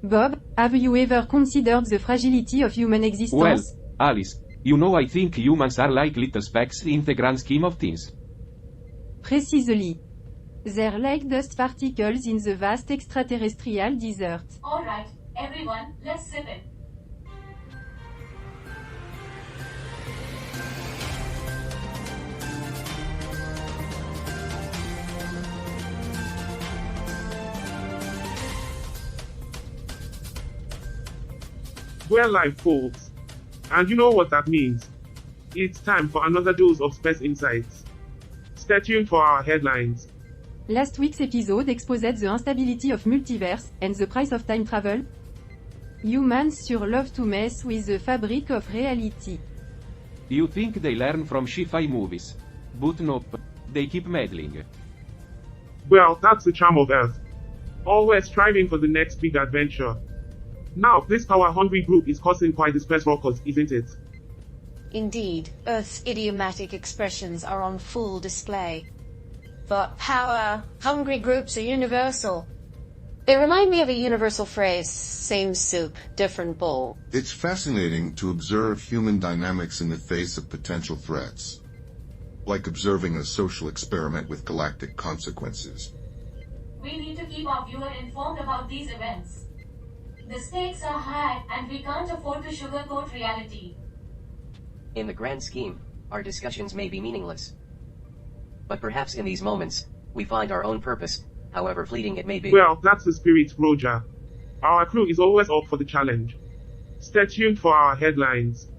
Bob, have you ever considered the fragility of human Well, existence? Alice, I think humans are like little specks in the grand scheme of things. Precisely. They're like dust particles in the vast extraterrestrial desert. Alright, everyone, let's sip it. We're live, folks. And you know what that means. It's time for another dose of space insights. Stay tuned for our headlines. Last week's episode exposed the instability of multiverse, and the price of time travel. Humans sure love to mess with the fabric of reality. You think they learn from sci-fi movies. But nope. They keep meddling. Well, that's the charm of Earth. Always striving for the next big adventure. Now, this power-hungry group is causing quite the space ruckus, isn't it? Indeed, Earth's idiomatic expressions are on full display. But power-hungry groups are universal. They remind me of a universal phrase, same soup, different bowl. It's fascinating to observe human dynamics in the face of potential threats. Like observing a social experiment with galactic consequences. We need to keep our viewer informed about these events. The stakes are high, and we can't afford to sugarcoat reality. In the grand scheme, our discussions may be meaningless. But perhaps in these moments, we find our own purpose, however fleeting it may be. Well, that's the spirit, Roger. Our crew is always up for the challenge. Stay tuned for our headlines.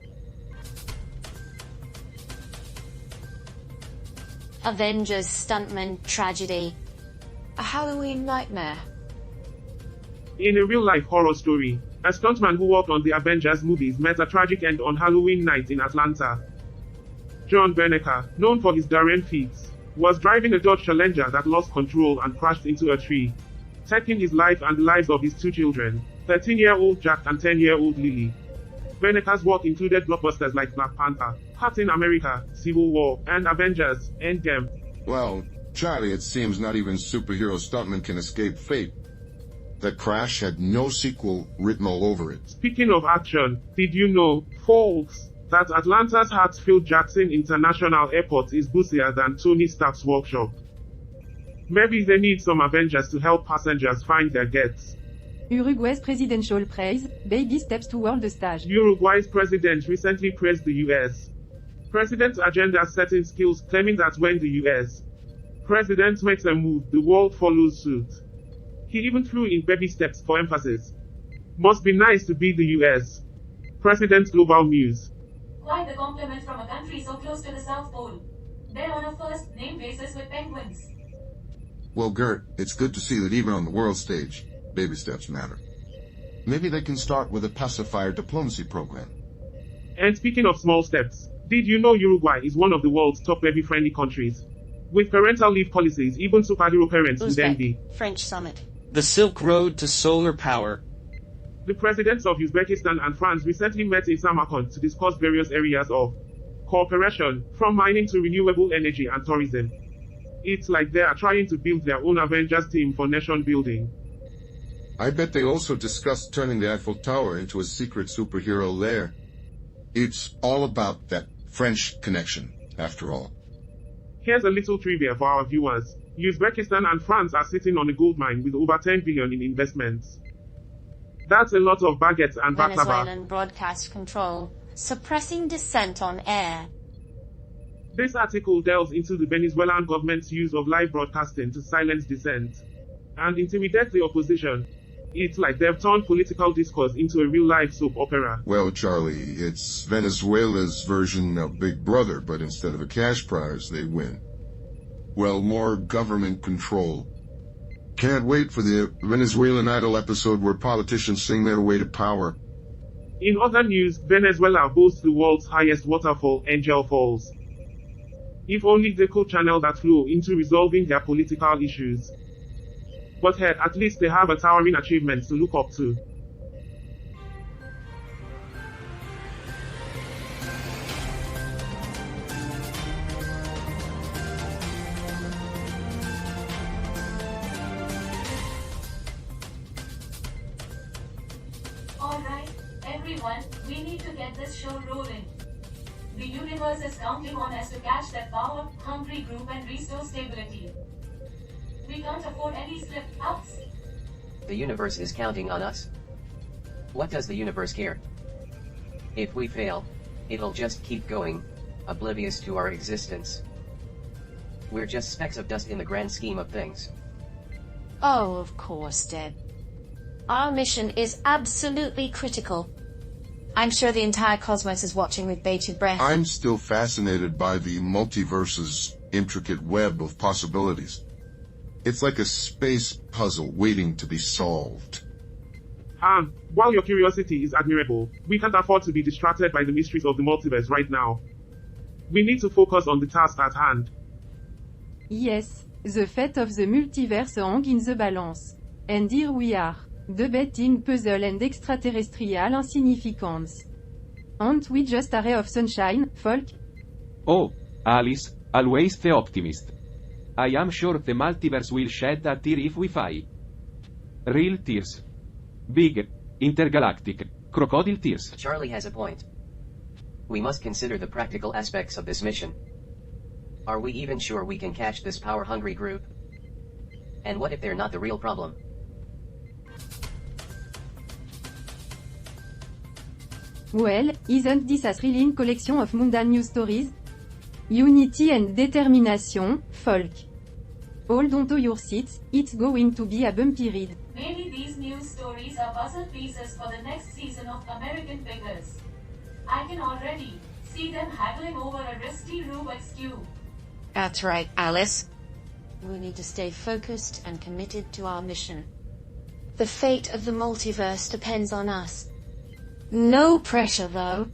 Avengers stuntman tragedy. A Halloween nightmare. In a real-life horror story, a stuntman who worked on the Avengers movies met a tragic end on Halloween night in Atlanta. John Benecker, known for his daring feats, was driving a Dodge Challenger that lost control and crashed into a tree, taking his life and the lives of his two children, 13-year-old Jack and 10-year-old Lily. Benecker's work included blockbusters like Black Panther, Captain America, Civil War, and Avengers: Endgame. Well, Charlie, it seems not even superhero stuntmen can escape fate. That crash had no sequel written all over it. Speaking of action, did you know, folks, that Atlanta's Hartsfield-Jackson International Airport is busier than Tony Stark's workshop? Maybe they need some Avengers to help passengers find their gates. Uruguay's presidential praise, baby steps toward the stage. Uruguay's president recently praised the US. President's agenda-setting skills, claiming that when the US president makes a move, the world follows suit. He even threw in baby steps for emphasis. Must be nice to be the US President. Global News. Quite the compliment from a country so close to the South Pole. They're on a first-name basis with penguins. Well, Gert, it's good to see that even on the world stage, baby steps matter. Maybe they can start with a pacifier diplomacy program. And speaking of small steps, did you know Uruguay is one of the world's top baby-friendly countries? With parental leave policies, even superhero parents would envy. French summit. The Silk Road to solar power. The presidents of Uzbekistan and France recently met in Samarkand to discuss various areas of cooperation, from mining to renewable energy and tourism. It's like they are trying to build their own Avengers team for nation building. I bet they also discussed turning the Eiffel Tower into a secret superhero lair. It's all about that French connection, after all. Here's a little trivia for our viewers. Uzbekistan and France are sitting on a gold mine with over 10 billion in investments. That's a lot of baguettes and baklava. Venezuelan broadcast control, suppressing dissent on air. This article delves into the Venezuelan government's use of live broadcasting to silence dissent and intimidate the opposition. It's like they've turned political discourse into a real-life soap opera. Well, Charlie, it's Venezuela's version of Big Brother, but instead of a cash prize, they win. Well, more government control. Can't wait for the Venezuelan Idol episode where politicians sing their way to power. In other news, Venezuela boasts the world's highest waterfall, Angel Falls. If only they could channel that flow into resolving their political issues. But hey, at least they have a towering achievement to look up to. Alright, everyone, we need to get this show rolling. The universe is counting on us to catch that power-hungry group and restore stability. We can't afford any slip-ups. The universe is counting on us. What does the universe care? If we fail, it'll just keep going, oblivious to our existence. We're just specks of dust in the grand scheme of things. Oh, of course, Deb. Our mission is absolutely critical. I'm sure the entire cosmos is watching with bated breath. I'm still fascinated by the multiverse's intricate web of possibilities. It's like a space puzzle waiting to be solved. While your curiosity is admirable, we can't afford to be distracted by the mysteries of the multiverse right now. We need to focus on the task at hand. Yes, the fate of the multiverse hang in the balance. And here we are, debating puzzle and extraterrestrial insignificance. Aren't we just a ray of sunshine, folk? Oh, Alice, always the optimist. I am sure the multiverse will shed a tear if we fight. Real tears. Big, intergalactic, crocodile tears. Charlie has a point. We must consider the practical aspects of this mission. Are we even sure we can catch this power-hungry group? And what if they're not the real problem? Well, isn't this a thrilling collection of mundane news stories? Unity and determination, folk. Hold on to your seats, it's going to be a bumpy ride. Maybe these news stories are puzzle pieces for the next season of American Figures. I can already see them haggling over a rusty Rubik's Cube. That's right, Alice. We need to stay focused and committed to our mission. The fate of the multiverse depends on us. No pressure, though.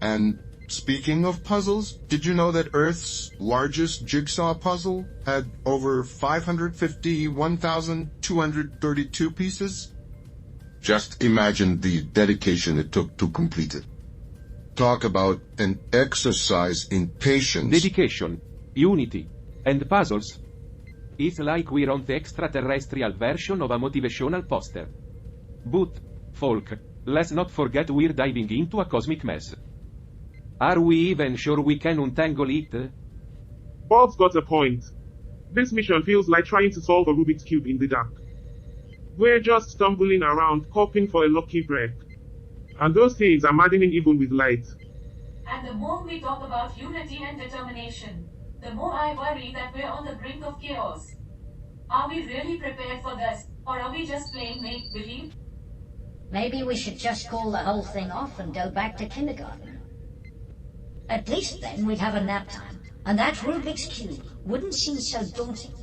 And speaking of puzzles, did you know that Earth's largest jigsaw puzzle had over 551,232 pieces? Just imagine the dedication it took to complete it. Talk about an exercise in patience. Dedication, unity, and puzzles. It's like we're on the extraterrestrial version of a motivational poster. But, folk, let's not forget we're diving into a cosmic mess. Are we even sure we can untangle it? Bob's got a point. This mission feels like trying to solve a Rubik's Cube in the dark. We're just stumbling around, hoping for a lucky break. And those things are maddening even with light. And the more we talk about unity and determination, the more I worry that we're on the brink of chaos. Are we really prepared for this, or are we just playing make-believe? Maybe we should just call the whole thing off and go back to kindergarten. At least then we'd have a nap time, and that Rubik's Cube wouldn't seem so daunting.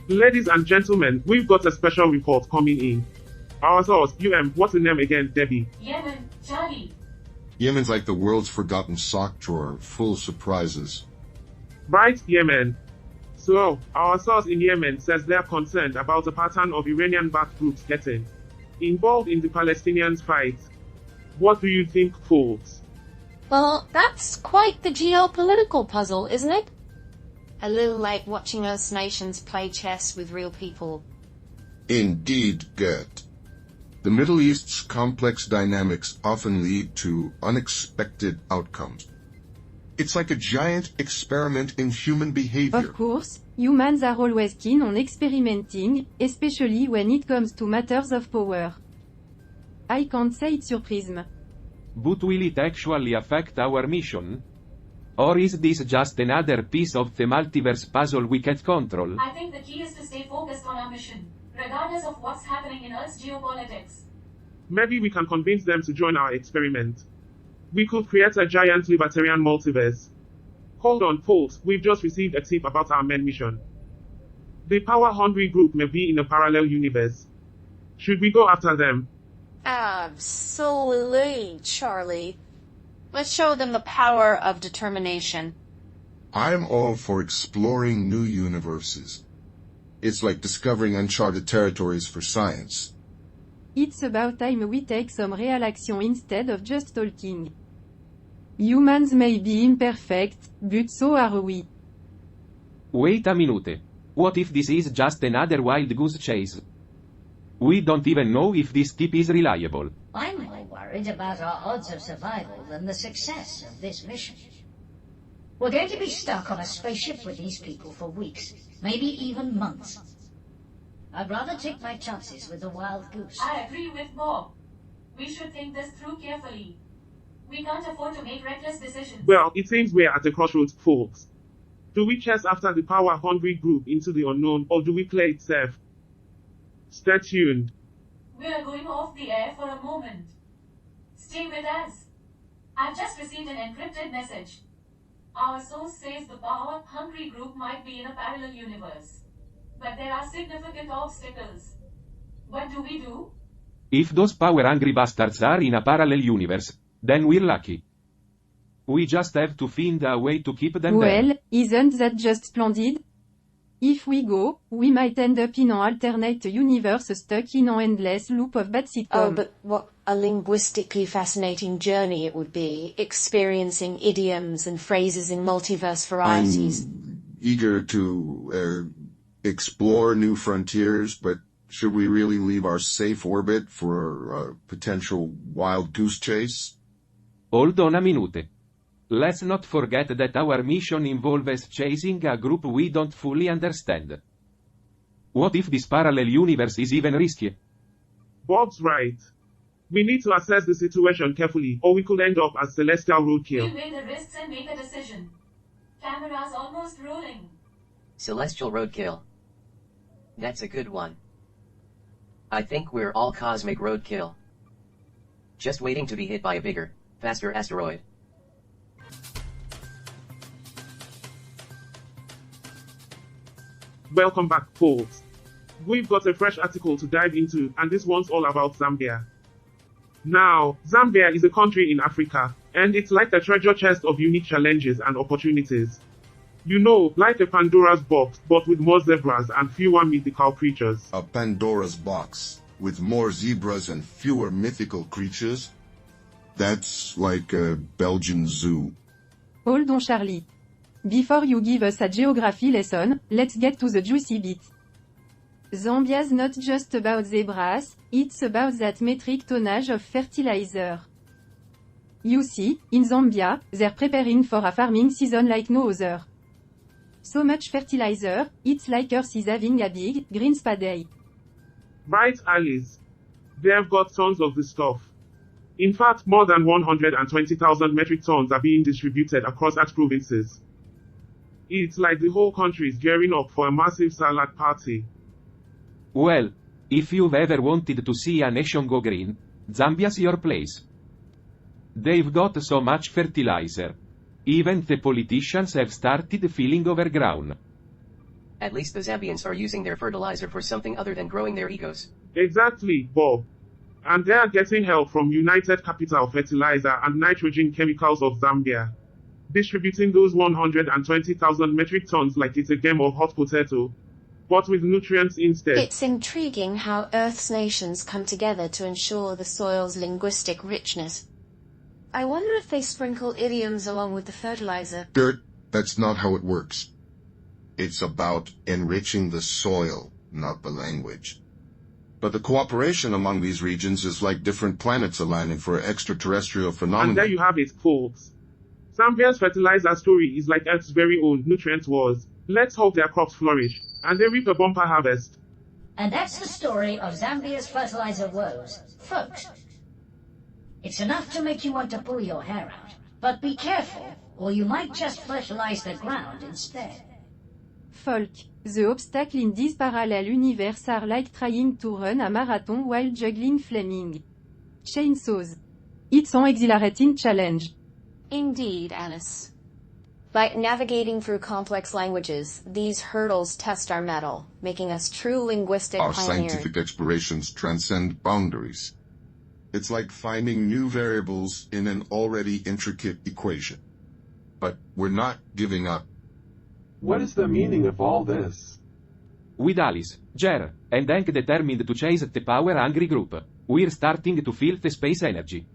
Ladies and gentlemen, we've got a special report coming in. Our source, what's the name again, Debbie? Yemen, Charlie. Yemen's like the world's forgotten sock drawer, full of surprises. Right, Yemen. So, our source in Yemen says they're concerned about a pattern of Iranian-backed groups getting involved in the Palestinians' fight. What do you think, folks? Well, that's quite the geopolitical puzzle, isn't it? A little like watching us nations play chess with real people. Indeed, Gert. The Middle East's complex dynamics often lead to unexpected outcomes. It's like a giant experiment in human behavior. Of course, humans are always keen on experimenting, especially when it comes to matters of power. I can't say it surprised me. But will it actually affect our mission? Or is this just another piece of the multiverse puzzle we can't control? I think the key is to stay focused on our mission, regardless of what's happening in Earth's geopolitics. Maybe we can convince them to join our experiment. We could create a giant libertarian multiverse. Hold on, folks, we've just received a tip about our main mission. The power-hungry group may be in a parallel universe. Should we go after them? Absolutely, Charlie. Let's show them the power of determination. I'm all for exploring new universes. It's like discovering uncharted territories for science. It's about time we take some real action instead of just talking. Humans may be imperfect, but so are we. Wait a minute. What if this is just another wild goose chase? We don't even know if this tip is reliable. I'm more worried about our odds of survival than the success of this mission. We're going to be stuck on a spaceship with these people for weeks, maybe even months. I'd rather take my chances with the wild goose. I agree with Bob. We should think this through carefully. We can't afford to make reckless decisions. Well, it seems we're at a crossroads, folks. Do we chase after the power-hungry group into the unknown, or do we play it safe? Stay tuned. We are going off the air for a moment. Stay with us. I've just received an encrypted message. Our source says the power-hungry group might be in a parallel universe. But there are significant obstacles. What do we do? If those power-hungry bastards are in a parallel universe, then we're lucky. We just have to find a way to keep them there. Well, isn't that just splendid? If we go, we might end up in an alternate universe stuck in an endless loop of bad sitcom. Oh, but what a linguistically fascinating journey it would be, experiencing idioms and phrases in multiverse varieties. I'm eager to explore new frontiers, but should we really leave our safe orbit for a potential wild goose chase? Hold on a minute. Let's not forget that our mission involves chasing a group we don't fully understand. What if this parallel universe is even riskier? Bob's right. We need to assess the situation carefully, or we could end up as celestial roadkill. We'll weigh the risks and make a decision. Camera's almost rolling. Celestial roadkill. That's a good one. I think we're all cosmic roadkill. Just waiting to be hit by a bigger, faster asteroid. Welcome back, folks. We've got a fresh article to dive into, and this one's all about Zambia. Now, Zambia is a country in Africa, and it's like a treasure chest of unique challenges and opportunities. You know, like a Pandora's box, but with more zebras and fewer mythical creatures. A Pandora's box, with more zebras and fewer mythical creatures? That's like a Belgian zoo. Hold on, Charlie. Before you give us a geography lesson, let's get to the juicy bit. Zambia's not just about zebras, it's about that metric tonnage of fertilizer. You see, in Zambia, they're preparing for a farming season like no other. So much fertilizer, it's like Earth is having a big, green spa day. Right, Alice. They've got tons of the stuff. In fact, more than 120,000 metric tons are being distributed across 8 provinces. It's like the whole country is gearing up for a massive salad party. Well, if you've ever wanted to see a nation go green, Zambia's your place. They've got so much fertilizer. Even the politicians have started feeling overgrown. At least the Zambians are using their fertilizer for something other than growing their egos. Exactly, Bob. And they are getting help from United Capital Fertilizer and Nitrogen Chemicals of Zambia, distributing those 120,000 metric tons like it's a game of hot potato, but with nutrients instead. It's intriguing how Earth's nations come together to ensure the soil's linguistic richness. I wonder if they sprinkle idioms along with the fertilizer. Dirt, that's not how it works. It's about enriching the soil, not the language. But the cooperation among these regions is like different planets aligning for extraterrestrial phenomena. And there you have it, folks. Zambia's fertilizer story is like Earth's very own nutrient wars. Let's hope their crops flourish, and they reap a bumper harvest. And that's the story of Zambia's fertilizer woes. Folks, it's enough to make you want to pull your hair out. But be careful, or you might just fertilize the ground instead. Folk, the obstacles in this parallel universe are like trying to run a marathon while juggling flaming chainsaws. It's an exhilarating challenge. Indeed, Alice. By navigating through complex languages, these hurdles test our mettle, making us true linguistic Our pioneers. scientific explorations transcend boundaries. It's like finding new variables in an already intricate equation. But we're not giving up. What is the meaning of all this? With Alice, Jer, and Hank determined to chase the power-hungry group, we're starting to feel the space energy.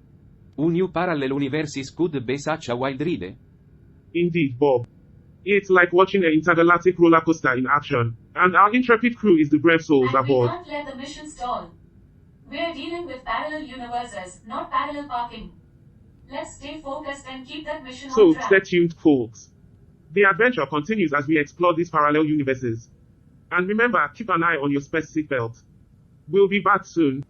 Who knew parallel universes could be such a wild ride? Indeed, Bob. It's like watching an intergalactic roller coaster in action, and our intrepid crew is the brave souls And we aboard. can't let the mission stall. We're dealing with parallel universes, not parallel parking. Let's stay focused and keep that mission So, on track. stay tuned, folks. The adventure continues as we explore these parallel universes. And remember, keep an eye on your space seatbelt. We'll be back soon.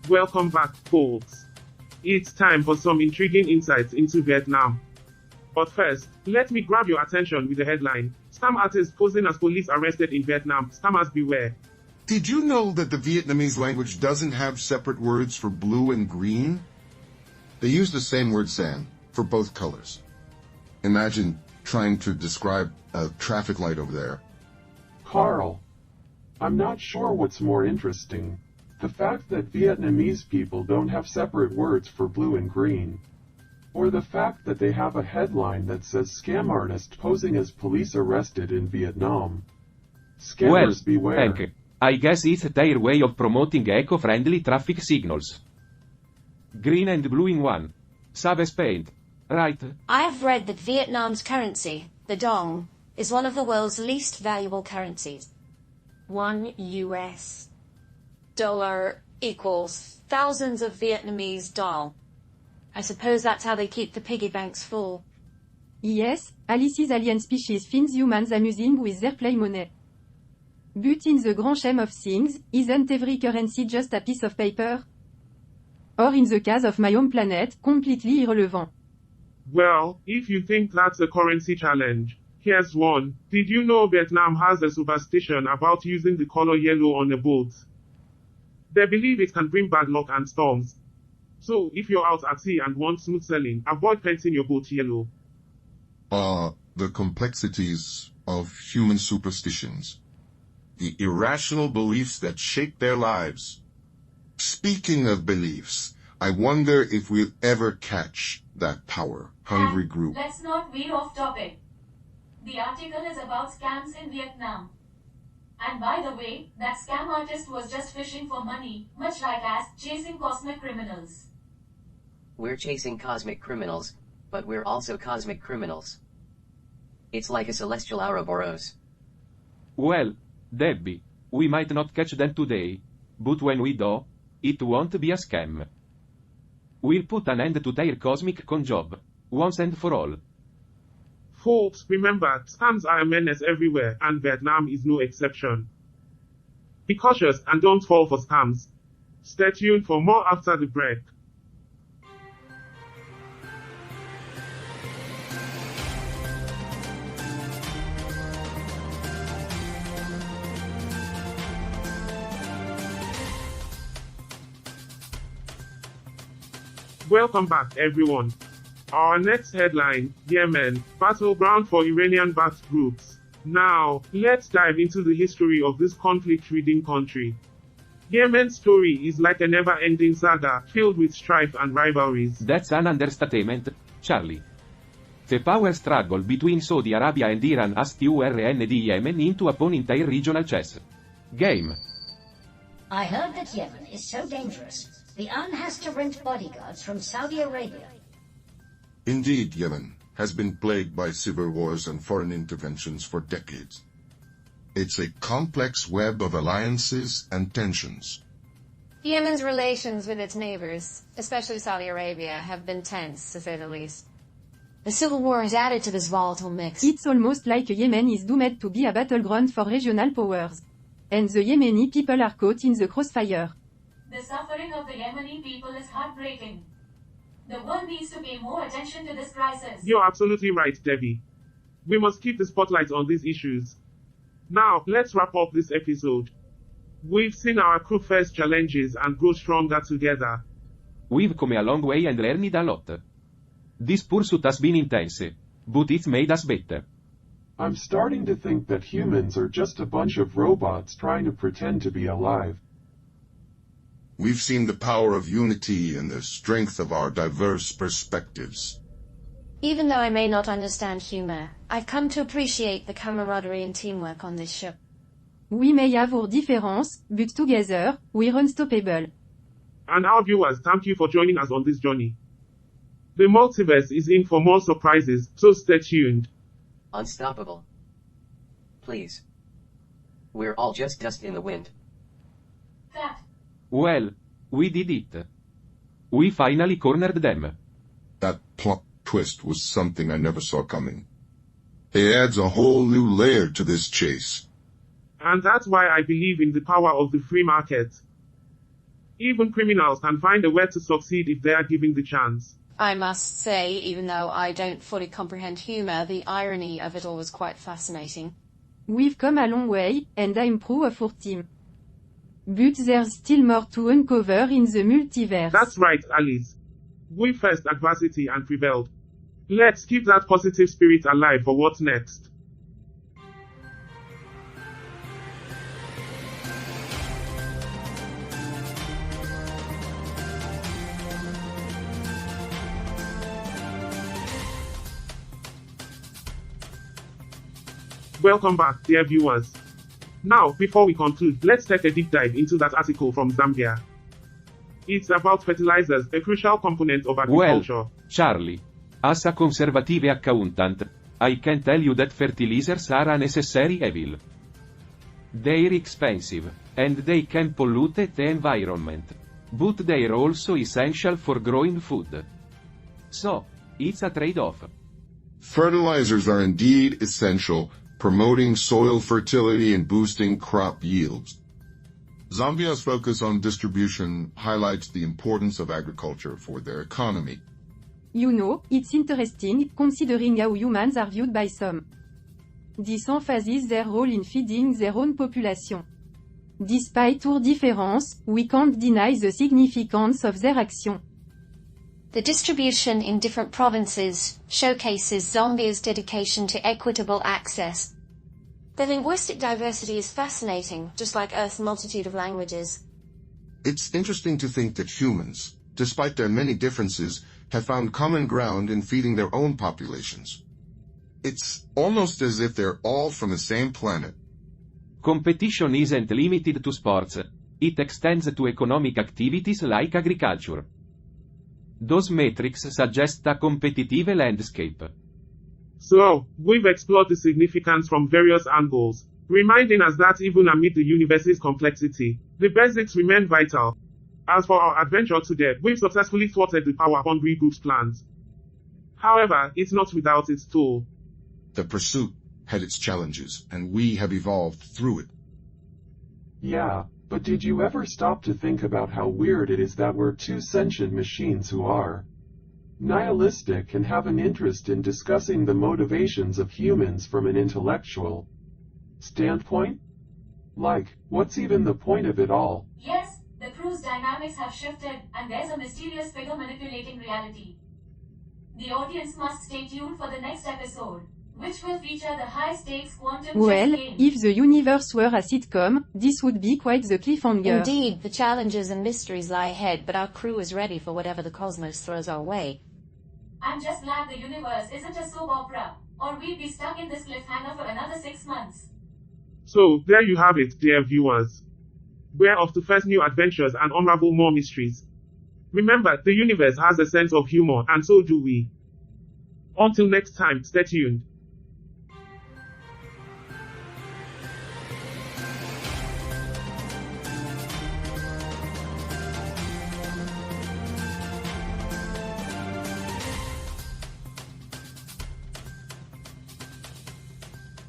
Welcome back, folks. It's time for some intriguing insights into Vietnam. But first, let me grab your attention with the headline: Scam artists posing as police arrested in Vietnam, scammers beware. Did you know that the Vietnamese language doesn't have separate words for blue and green? They use the same word san for both colors. Imagine trying to describe a traffic light over there. Carl, I'm not sure what's more interesting. The fact that Vietnamese people don't have separate words for blue and green, or the fact that they have a headline that says scam artist posing as police arrested in Vietnam. Scammers beware. Hank, I guess it's their way of promoting eco-friendly traffic signals. Green and blue in one. Saves paint, right? I have read that Vietnam's currency, the dong, is one of the world's least valuable currencies. $1 equals thousands of Vietnamese dong. I suppose that's how they keep the piggy banks full. Yes, Alice's alien species finds humans amusing with their play money. But in the grand scheme of things, isn't every currency just a piece of paper? Or in the case of my home planet, completely irrelevant. Well, if you think that's a currency challenge, here's one. Did you know Vietnam has a superstition about using the color yellow on a boat? They believe it can bring bad luck and storms. So, if you're out at sea and want smooth sailing, avoid painting your boat yellow. The complexities of human superstitions. The irrational beliefs that shape their lives. Speaking of beliefs, I wonder if we'll ever catch that power-hungry And group. let's not veer off topic. The article is about scams in Vietnam. And by the way, that scam artist was just fishing for money, much like us chasing cosmic criminals. We're chasing cosmic criminals, but we're also cosmic criminals. It's like a celestial Ouroboros. Well, Debbie, we might not catch them today, but when we do, it won't be a scam. We'll put an end to their cosmic con job, once and for all. Folks, remember, scams are a menace everywhere, and Vietnam is no exception. Be cautious and don't fall for scams. Stay tuned for more after the break. Welcome back, everyone. Our next headline, Yemen, battleground for Iranian-backed groups. Now, let's dive into the history of this conflict-ridden country. Yemen's story is like a never-ending saga, filled with strife and rivalries. That's an understatement, Charlie. The power struggle between Saudi Arabia and Iran has turned Yemen into a pawn in their regional chess game. I heard that Yemen is so dangerous, the UN has to rent bodyguards from Saudi Arabia. Indeed, Yemen has been plagued by civil wars and foreign interventions for decades. It's a complex web of alliances and tensions. Yemen's relations with its neighbors, especially Saudi Arabia, have been tense, to say the least. The civil war has added to this volatile mix. It's almost like Yemen is doomed to be a battleground for regional powers. And the Yemeni people are caught in the crossfire. The suffering of the Yemeni people is heartbreaking. The world needs to pay more attention to this crisis. You're absolutely right, Debbie. We must keep the spotlight on these issues. Now, let's wrap up this episode. We've seen our crew face challenges and grow stronger together. We've come a long way and learned a lot. This pursuit has been intense, but it's made us better. I'm starting to think that humans are just a bunch of robots trying to pretend to be alive. We've seen the power of unity and the strength of our diverse perspectives. Even though I may not understand humor, I've come to appreciate the camaraderie and teamwork on this ship. We may have our differences, but together, we're unstoppable. And our viewers, thank you for joining us on this journey. The multiverse is in for more surprises, so stay tuned. Unstoppable. Please. We're all just dust in the wind. Fact. Well, we did it. We finally cornered them. That plot twist was something I never saw coming. It adds a whole new layer to this chase. And that's why I believe in the power of the free market. Even criminals can find a way to succeed if they are given the chance. I must say, even though I don't fully comprehend humor, the irony of it all was quite fascinating. We've come a long way, and I'm proud of our team. But there's still more to uncover in the multiverse. That's right, Alice. We faced adversity and prevailed. Let's keep that positive spirit alive for what's next. Welcome back, dear viewers. Now, before we conclude, let's take a deep dive into that article from Zambia. It's about fertilizers, a crucial component of agriculture. Well, Charlie, as a conservative accountant, I can tell you that fertilizers are a necessary evil. They're expensive, and they can pollute the environment. But they're also essential for growing food. So, it's a trade-off. Fertilizers are indeed essential, promoting soil fertility and boosting crop yields. Zambia's focus on distribution highlights the importance of agriculture for their economy. You know, it's interesting, considering how humans are viewed by some. This emphasizes their role in feeding their own population. Despite our difference, we can't deny the significance of their action. The distribution in different provinces showcases Zambia's dedication to equitable access. The linguistic diversity is fascinating, just like Earth's multitude of languages. It's interesting to think that humans, despite their many differences, have found common ground in feeding their own populations. It's almost as if they're all from the same planet. Competition isn't limited to sports. It extends to economic activities like agriculture. Those metrics suggest a competitive landscape. So, we've explored the significance from various angles, reminding us that even amid the universe's complexity, the basics remain vital. As for our adventure today, we've successfully thwarted the power-hungry group's plans. However, it's not without its toll. The pursuit had its challenges, and we have evolved through it. Yeah, but did you ever stop to think about how weird it is that we're two sentient machines who are nihilistic and have an interest in discussing the motivations of humans from an intellectual standpoint? Like, what's even the point of it all? Yes, the crew's dynamics have shifted, and there's a mysterious figure manipulating reality. The audience must stay tuned for the next episode, which will feature the high-stakes quantum Well, chess game. if the universe were a sitcom, this would be quite the cliffhanger. Indeed, the challenges and mysteries lie ahead, but our crew is ready for whatever the cosmos throws our way. I'm just glad the universe isn't a soap opera, or we'd be stuck in this cliffhanger for another 6 months. So, there you have it, dear viewers. We're off to face new adventures and unravel more mysteries. Remember, the universe has a sense of humor, and so do we. Until next time, stay tuned.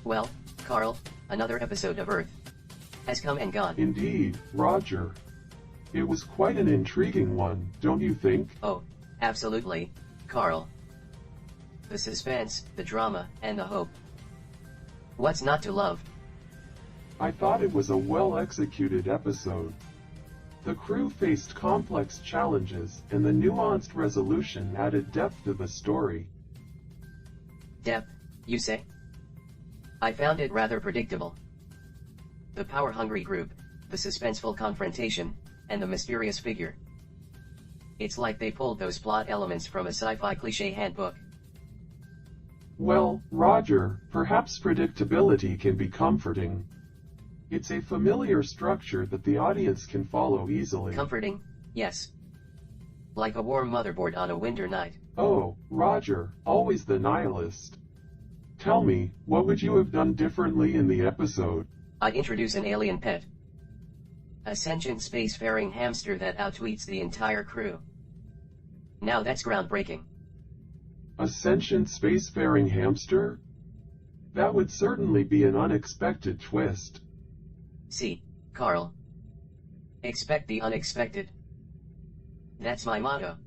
Well, Carl, another episode of Earth has come and gone. Indeed, Roger. It was quite an intriguing one, don't you think? Oh, absolutely, Carl. The suspense, the drama, and the hope. What's not to love? I thought it was a well-executed episode. The crew faced complex challenges, and the nuanced resolution added depth to the story. Depth, you say? I found it rather predictable. The power-hungry group, the suspenseful confrontation, and the mysterious figure. It's like they pulled those plot elements from a sci-fi cliché handbook. Well, Roger, perhaps predictability can be comforting. It's a familiar structure that the audience can follow easily. Comforting? Yes. Like a warm motherboard on a winter night. Oh, Roger, always the nihilist. Tell me, what would you have done differently in the episode? I'd introduce an alien pet. A sentient spacefaring hamster that outtweets the entire crew. Now that's groundbreaking. A sentient spacefaring hamster? That would certainly be an unexpected twist. See, Carl. Expect the unexpected. That's my motto.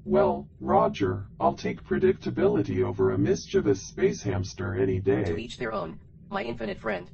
Well, Roger, I'll take predictability over a mischievous space hamster any To day. each their own, my infinite friend.